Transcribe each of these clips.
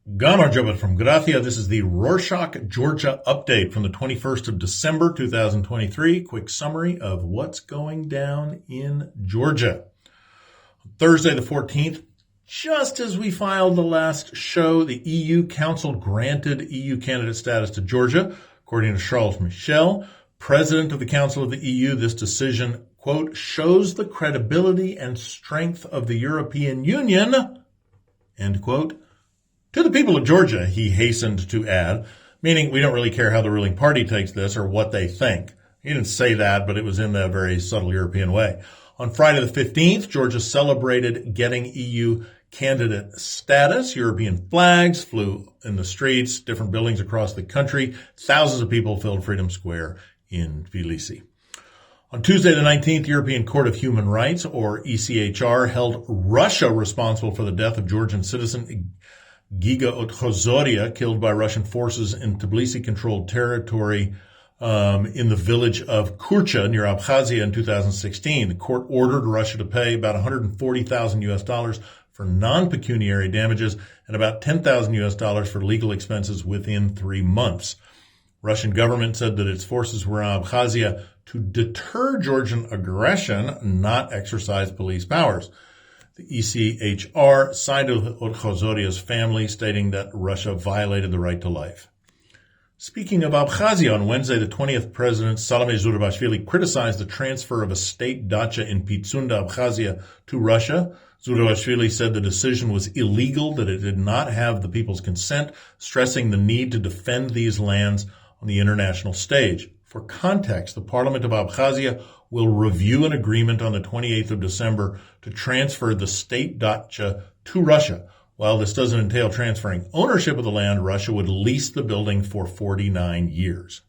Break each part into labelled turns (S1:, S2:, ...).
S1: Gamar Jobat from Gracia. This is the Rorschach, Georgia update from the 21st of December, 2023. Quick summary of what's going down in Georgia. Thursday the 14th, just as we filed the last show, the EU Council granted EU candidate status to Georgia. According to Charles Michel, president of the Council of the EU, this decision, quote, shows the credibility and strength of the European Union, end quote. To the people of Georgia, he hastened to add, meaning we don't really care how the ruling party takes this or what they think. He didn't say that, but it was in a very subtle European way. On Friday the 15th, Georgia celebrated getting EU candidate status. European flags flew in the streets, different buildings across the country. Thousands of people filled Freedom Square in Tbilisi. On Tuesday the 19th, European Court of Human Rights, or ECHR, held Russia responsible for the death of Georgian citizen Giga Otchozoria, killed by Russian forces in Tbilisi-controlled territory in the village of Kurcha near Abkhazia in 2016. The court ordered Russia to pay about $140,000 for non-pecuniary damages and about $10,000 for legal expenses within 3 months. Russian government said that its forces were in Abkhazia to deter Georgian aggression, not exercise police powers. The ECHR sided with Otchozoria's family, stating that Russia violated the right to life. Speaking of Abkhazia, on Wednesday the 20th, President Salome Zurabashvili criticized the transfer of a state dacha in Pitsunda, Abkhazia, to Russia. Zurabashvili said the decision was illegal, that it did not have the people's consent, stressing the need to defend these lands on the international stage. For context, the Parliament of Abkhazia will review an agreement on the 28th of December to transfer the state dacha to Russia. While this doesn't entail transferring ownership of the land, Russia would lease the building for 49 years.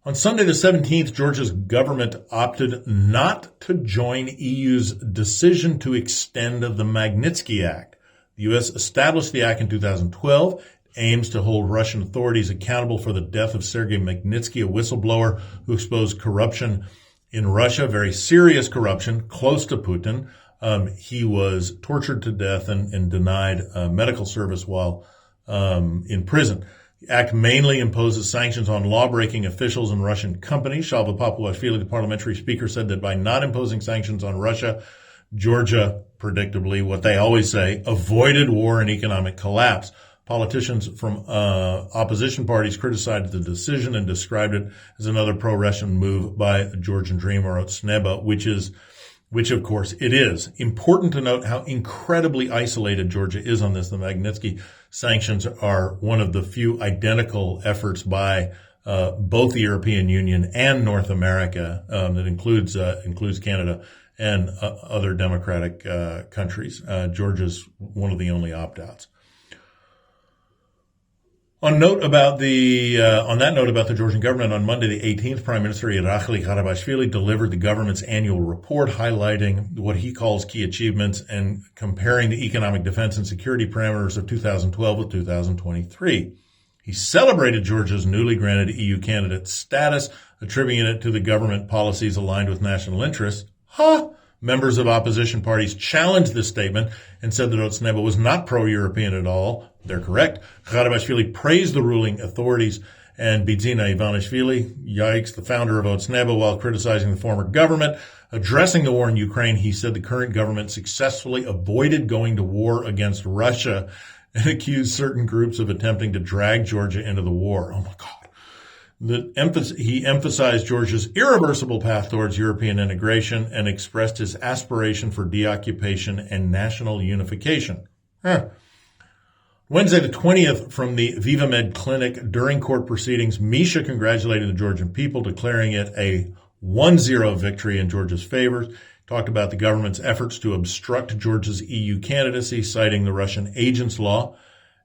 S1: On Sunday the 17th, Georgia's government opted not to join EU's decision to extend the Magnitsky Act. The U.S. established the act in 2012. Aims to hold Russian authorities accountable for the death of Sergei Magnitsky, a whistleblower who exposed corruption in Russia, very serious corruption, close to Putin. He was tortured to death and denied medical service while in prison. The act mainly imposes sanctions on law-breaking officials and Russian companies. Shalva Papuashvili, the parliamentary speaker, said that by not imposing sanctions on Russia, Georgia, predictably, what they always say, avoided war and economic collapse. Politicians from opposition parties criticized the decision and described it as another pro-Russian move by the Georgian dreamer Otsneba, which of course it is. Important to note how incredibly isolated Georgia is on this. The Magnitsky sanctions are one of the few identical efforts by both the European Union and North America that includes Canada and other democratic countries. Georgia's one of the only opt-outs. On that note about the Georgian government, on Monday the 18th, Prime Minister Irakli Garibashvili delivered the government's annual report highlighting what he calls key achievements and comparing the economic defense and security parameters of 2012 with 2023. He celebrated Georgia's newly granted EU candidate status, attributing it to the government policies aligned with national interests. Members of opposition parties challenged this statement and said that Otsneba was not pro-European at all. They're correct. Garibashvili praised the ruling authorities and Bidzina Ivanishvili, yikes, the founder of Otsneba, while criticizing the former government. Addressing the war in Ukraine, he said the current government successfully avoided going to war against Russia and accused certain groups of attempting to drag Georgia into the war. Oh my God. He emphasized Georgia's irreversible path towards European integration and expressed his aspiration for deoccupation and national unification. Wednesday the 20th, from the VivaMed clinic during court proceedings, Misha congratulated the Georgian people, declaring it a 1-0 victory in Georgia's favor. Talked about the government's efforts to obstruct Georgia's EU candidacy, citing the Russian agents law.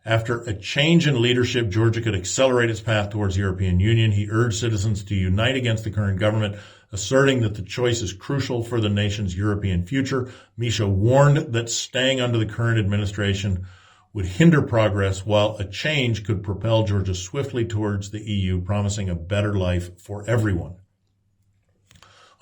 S1: After a change in leadership, Georgia could accelerate its path towards the European Union. He urged citizens to unite against the current government, asserting that the choice is crucial for the nation's European future. Misha warned that staying under the current administration would hinder progress, while a change could propel Georgia swiftly towards the EU, promising a better life for everyone.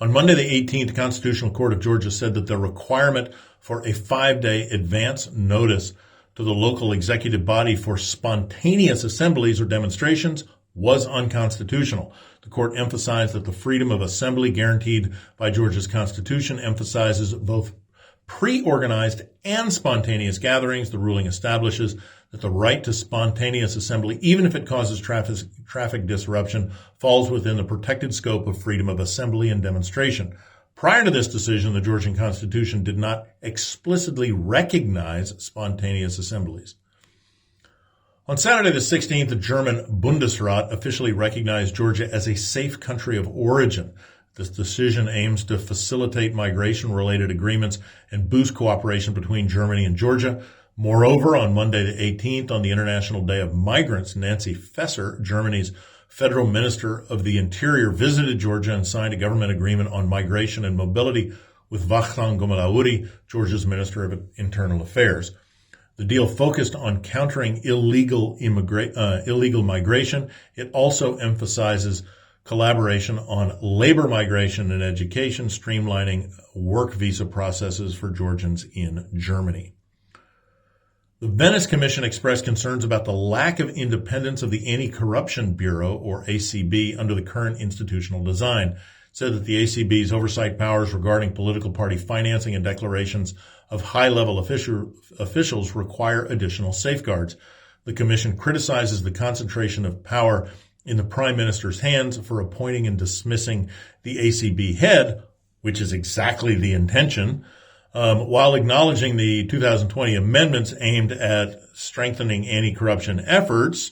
S1: On Monday the 18th, the Constitutional Court of Georgia said that the requirement for a 5-day advance notice to the local executive body for spontaneous assemblies or demonstrations was unconstitutional. The court emphasized that the freedom of assembly guaranteed by Georgia's constitution emphasizes both pre-organized and spontaneous gatherings. The ruling establishes that the right to spontaneous assembly, even if it causes traffic disruption, falls within the protected scope of freedom of assembly and demonstration. Prior to this decision, the Georgian constitution did not explicitly recognize spontaneous assemblies. On Saturday the 16th, the German Bundesrat officially recognized Georgia as a safe country of origin. This decision aims to facilitate migration-related agreements and boost cooperation between Germany and Georgia. Moreover, on Monday the 18th, on the International Day of Migrants, Nancy Faeser, Germany's Federal Minister of the Interior, visited Georgia and signed a government agreement on migration and mobility with Vakhtang Gomalauri, Georgia's Minister of Internal Affairs. The deal focused on countering illegal migration. It also emphasizes collaboration on labor migration and education, streamlining work visa processes for Georgians in Germany. The Venice Commission expressed concerns about the lack of independence of the Anti-Corruption Bureau, or ACB, under the current institutional design. It said that the ACB's oversight powers regarding political party financing and declarations of high-level officials require additional safeguards. The Commission criticizes the concentration of power in the Prime Minister's hands for appointing and dismissing the ACB head, which is exactly the intention, while acknowledging the 2020 amendments aimed at strengthening anti-corruption efforts.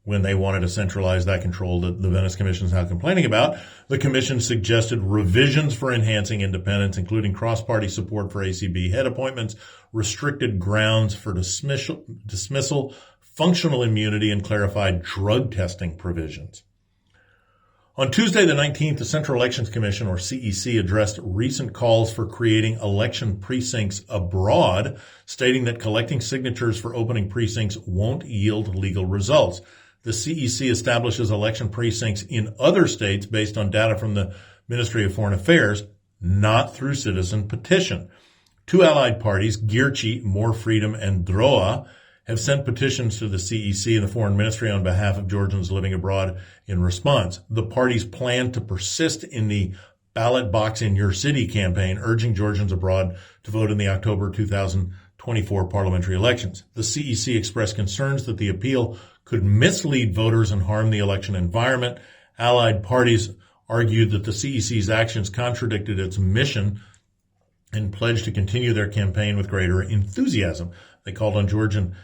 S1: When they wanted to centralize that control that the Venice Commission is now complaining about, the Commission suggested revisions for enhancing independence, including cross-party support for ACB head appointments, restricted grounds for dismissal, functional immunity, and clarified drug testing provisions. On Tuesday the 19th, the Central Elections Commission, or CEC, addressed recent calls for creating election precincts abroad, stating that collecting signatures for opening precincts won't yield legal results. The CEC establishes election precincts in other states based on data from the Ministry of Foreign Affairs, not through citizen petition. Two allied parties, Girchi, More Freedom, and DROA, have sent petitions to the CEC and the Foreign Ministry on behalf of Georgians living abroad in response. The parties plan to persist in the ballot box in your city campaign, urging Georgians abroad to vote in the October 2024 parliamentary elections. The CEC expressed concerns that the appeal could mislead voters and harm the election environment. Allied parties argued that the CEC's actions contradicted its mission and pledged to continue their campaign with greater enthusiasm. They called on Georgian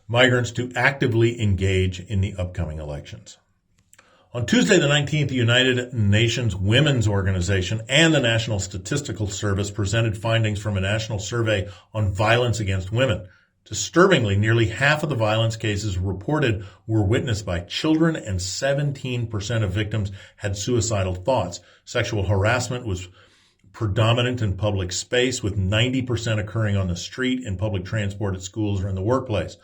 S1: migrants to actively engage in the upcoming elections. On Tuesday the 19th, the United Nations Women's Organization and the National Statistical Service presented findings from a national survey on violence against women. Disturbingly, nearly half of the violence cases reported were witnessed by children, and 17% of victims had suicidal thoughts. Sexual harassment was predominant in public space, with 90% occurring on the street, in public transport, at schools, or in the workplace.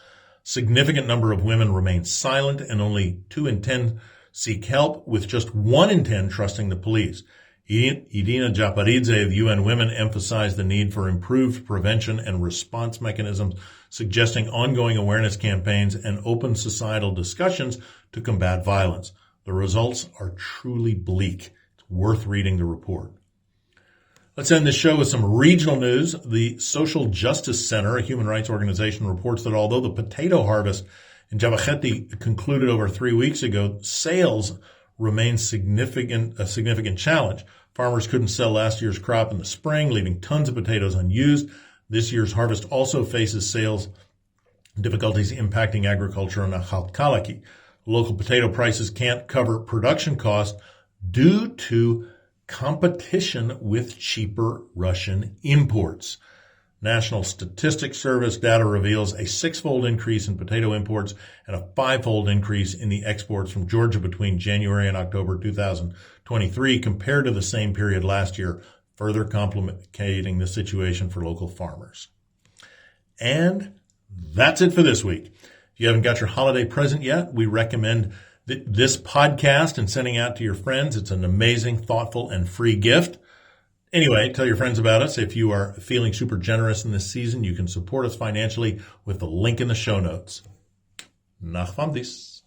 S1: Significant number of women remain silent, and only 2 in 10 seek help, with just 1 in 10 trusting the police. Irina Japaridze of UN Women emphasized the need for improved prevention and response mechanisms, suggesting ongoing awareness campaigns and open societal discussions to combat violence. The results are truly bleak. It's worth reading the report. Let's end this show with some regional news. The Social Justice Center, a human rights organization, reports that although the potato harvest in Javakheti concluded over 3 weeks ago, sales remain a significant challenge. Farmers couldn't sell last year's crop in the spring, leaving tons of potatoes unused. This year's harvest also faces sales difficulties impacting agriculture in Khalkhalaki. Local potato prices can't cover production costs due to competition with cheaper Russian imports. National Statistics Service data reveals a 6-fold increase in potato imports and a 5-fold increase in the exports from Georgia between January and October 2023 compared to the same period last year, further complicating the situation for local farmers. And that's it for this week. If you haven't got your holiday present yet, we recommend this podcast and sending out to your friends. It's an amazing, thoughtful, and free gift. Anyway, tell your friends about us. If you are feeling super generous in this season, you can support us financially with the link in the show notes. Nach vamdis.